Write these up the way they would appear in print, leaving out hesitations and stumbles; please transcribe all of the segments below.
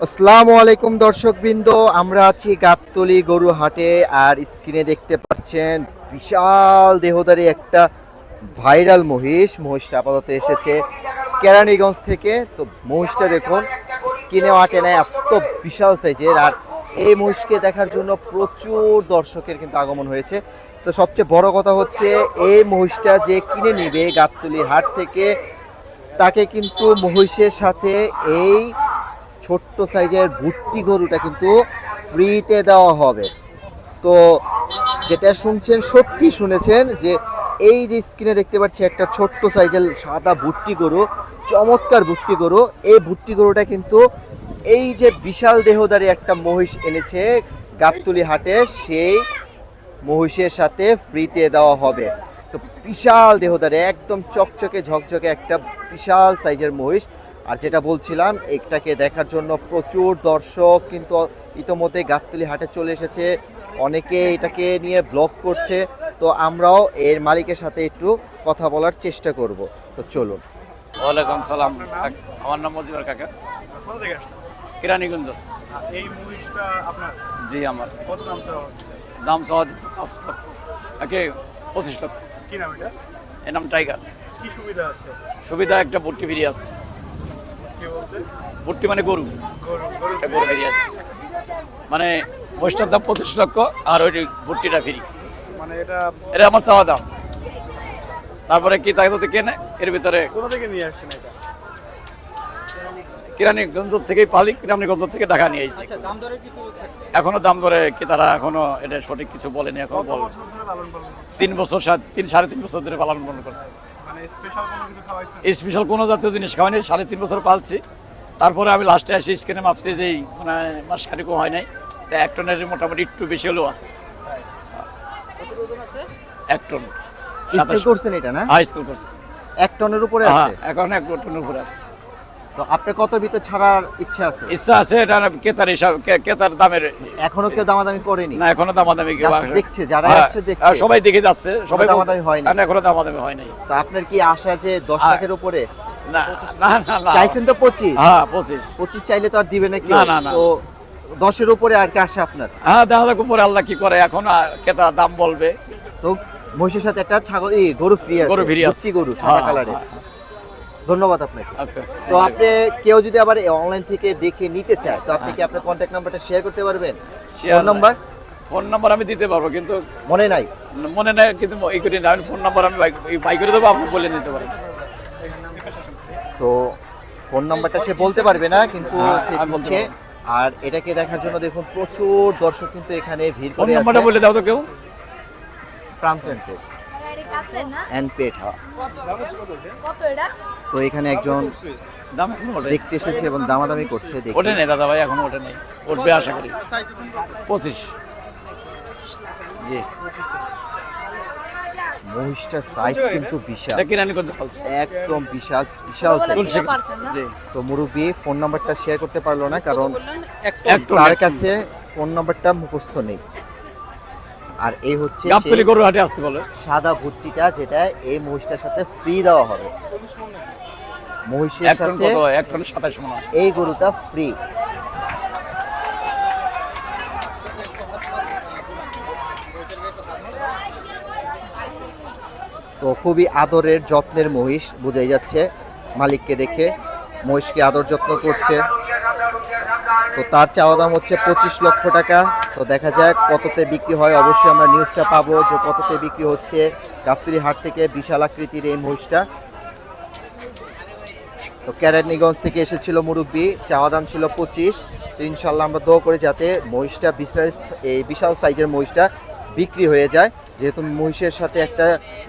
আসসালামু আলাইকুম দর্শকবৃন্দ, আমরা আছি গাবতলী গরু হাটে। আর স্ক্রিনে দেখতে পাচ্ছেন বিশাল দেহধারী একটা ভাইরাল মহিষটা আপাতত এসেছে কেরানীগঞ্জ থেকে। তো মহিষটা দেখুন, স্ক্রিনে আটে না, এত বিশাল সাইজের। আর এই মহিষকে দেখার জন্য প্রচুর দর্শকের কিন্তু আগমন হয়েছে। তো সবচেয়ে বড় কথা হচ্ছে, এই মহিষটা যে কিনে নিবে গাবতলী হাট থেকে, তাকে কিন্তু মহিষের সাথে এই ছোট্ট সাইজের ভুট্টি গরুটা কিন্তু ফ্রিতে দেওয়া হবে। তো যেটা শুনছেন সত্যি শুনেছেন, যে এই যে স্ক্রিনে দেখতে পাচ্ছি একটা ছোট্ট সাইজের সাদা ভুট্টি গরু, চমৎকার ভুট্টি গরু। এই ভুট্টি গরুটা কিন্তু এই যে বিশাল দেহধারী একটা মহিষ এনেছে গাবতলী হাটে, সেই মহিষের সাথে ফ্রিতে দেওয়া হবে। তো বিশাল দেহধারী, একদম চকচকে ঝকঝকে একটা বিশাল সাইজের মহিষ। আর যেটা বলছিলাম, এটাকে দেখার জন্য প্রচুর দর্শক কিন্তু ইতোমধ্যে গাবতলী হাটে চলে এসেছে। অনেকে এটাকে নিয়ে ব্লগ করছে। তো আমরাও এর মালিকের সাথে একটু কথা বলার চেষ্টা করব। তো চলুন। ওয়ালাইকুম সালাম। আমার নাম মজিবর কাকা। কোথা থেকে আসছেন? কেরানীগঞ্জ। এই মহিষটা আপনার জি আমার। কত দাম চাওয়া হচ্ছে? দাম চাওয়া দিচ্ছে 5 লক্ষ, একে 25 লক্ষ। কি নাম এটা? এর নাম টাইগার। কি সুবিধা আছে? সুবিধা একটা ভর্তি ফিরে আছে। কি বলতে? ভর্তি মানে গরু, গরু একটা গরু ফিরে আছে। মানে মহিষটার দাম 25 লক্ষ, আর ওই ভর্তিটা ফ্রি। মানে এটা এটা আমার চাওয়া দাম। তারপরে কি তাই তো কেনে এর ভিতরে কোথা থেকে নিয়ে আসছেন এটা? কেরানীগঞ্জ থেকেই পালি, কেরানীগঞ্জ থেকে ঢাকা নিয়ে এসেছি। আচ্ছা, দাম দরের কিছু এখনো দাম ধরে কি তারা এখনো এটা সঠিক কিছু বলেনি। এখন কত বল বছর ধরে লালন পালন করছেন? 3 বছর, সাড়ে তিন বছর ধরে পালন পালন করছে। মানে স্পেশাল কোনো কিছু খাওয়াইছেন? স্পেশাল কোনো জাতীয় জিনিস খাওয়ানি, 3.5 বছর পালছি। তারপরে আমি লাস্টে আসি স্ক্রিনে মাপছি যে মানে মাস খানিকও হয় নাই, তো 1 টনের মোটামুটি একটু বেশি হলেও আছে। 1 টন স্কেল করছেন এটা না? হাই স্কুল করছে। 1 টনের উপরে হ্যাঁ, আছে। এখন 1 টনের উপরে আছে। তো আপনি কত ভিতরে ছাড়ার ইচ্ছা আছে? ইচ্ছা আছে, এটা কেতার হিসাব, কেতার দামের। এখনো কেউ দামাদামি করেনি? না, এখনো দামাদামি কেউ Just আসে- দেখছে, যারা হ্যাঁ, আসছে দেখছে। সবাই দেখে যাচ্ছে, সবাই দামাদামি হয়নি? না, এখনো দামাদামি হয় নাই। তো আপনার কি আশা যে 10 লাখের উপরে? না না না না, চাইছেন তো 25? হ্যাঁ 25। 25 চাইলে তো আর দিবে না কেউ। না, না, না। তো 10-এর উপরে আর কি আশা আপনার? হ্যাঁ, দেখা যাক উপরে আল্লাহ কি করে। এখন কেতা দাম বলবে। তো মহিষের সাথে একটা ছাগল গরু ফ্রি আছে, গরু ফ্রি আছে। ভুট্টি গরু সাদা হ্যাঁ, কালারের। হ্যাঁ, ধন্যবাদ আপনাকে। ওকে। তো আপনি কেউ যদি আবার অনলাইন থেকে দেখে নিতে চায়, তো আপনি কি আপনার কন্ট্যাক্ট নাম্বারটা শেয়ার করতে পারবেন? ফোন নাম্বার ফোন নাম্বার আমি দিতে পারবো, কিন্তু মনে নাই? মনে নেই, কিন্তু এই করে আমি ফোন নাম্বার আমি বাই করে দেবো, আপনি বলে নিতে পারেন। তো ফোন নাম্বারটা সে বলতে পারবে না, কিন্তু হ্যাঁ, সে আমি বলতে দিচ্ছে। পারবো। আর এটাকে দেখার জন্য দেখুন প্রচুর দর্শক কিন্তু এখানে ভিড় ফোন করে নাম্বারটা আছে। বলে দাও তো কেউ। প্রান্ত পেটস এন্ড পেটস। কত এটা? তো এখানে একজন দাম এখনো ওঠে দেখতে এসেছে এবং দামাদামি করছে। দেখি ওঠে নেই দাদা ভাই, এখনো ওঠে নেই, উঠবে আশা করি। চাইতেছেন কত? 25। জি, মহিষটার সাইজ কিন্তু বিশাল, এটা কেরানীগঞ্জ ফলছে। একদম বিশাল বিশাল size। তুলসী। জি, তো মুরব্বী ফোন নাম্বারটা শেয়ার করতে পারলো না, কারণ এক টন, তার এক টন। কাছে ফোন নাম্বারটা মুখস্থ নেই। আর এই হচ্ছে গাবতলী সেই গরু হাটে আসতে বলে। সাদা ভুট্টিটা, যেটা এই মহিষটার সাথে ফ্রি দেওয়া হবে। মহিষের 1 টন সাথে কত? 1 টন 27 মণ। এই গরুটা ফ্রি। তো খুবই আদরের যত্নের মহিষ, বোঝাই যাচ্ছে মালিককে দেখে। মহিষকে আদর যত্ন করছে। তো তার চাওয়া দাম হচ্ছে 25 লক্ষ টাকা। তো দেখা যাক কততে বিক্রি হয়। অবশ্যই আমরা নিউজটা পাবো যে কততে বিক্রি হচ্ছে গাবতলী হাট থেকে বিশাল আকৃতির এই মহিষটা। তো কেরানীগঞ্জ থেকে এসেছিল মুরব্বী, চাওয়া দাম ছিল 25। তো ইনশাল্লাহ আমরা দোয়া করি যাতে মহিষটা এই বিশাল সাইজের মহিষটা বিক্রি হয়ে যায়, যেহেতু মহিষের সাথে একটা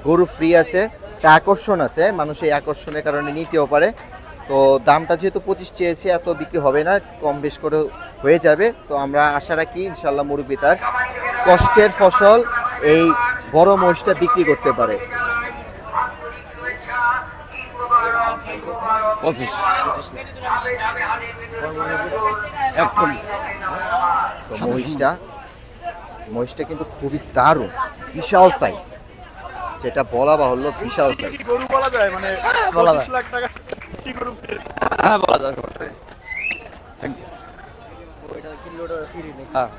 গরু ফ্রি আছে, একটা আকর্ষণ আছে, মানুষ এই আকর্ষণের কারণে নিতেও পারে। তো দামটা যেহেতু 25 চেয়েছে, এত বিক্রি হবে না, কম বেশ করে হয়ে যাবে। তো আমরা আশা রাখি ইনশাল্লাহ মুরব্বী তার কষ্টের ফসল এই বড় মহিষটা বিক্রি করতে পারে। 25। 1 টন। তো মহিষটা কিন্তু খুবই দারুণ, বিশাল সাইজ, যেটা বলা বাহুল্য, বিশাল সাইজ। কি গরু বলা যায়? মানে বলা যায়। 25 লাখ টাকা কি গরু? হ্যাঁ, বলা যায়। এটা কিলোটা ফ্রি নাকি? হ্যাঁ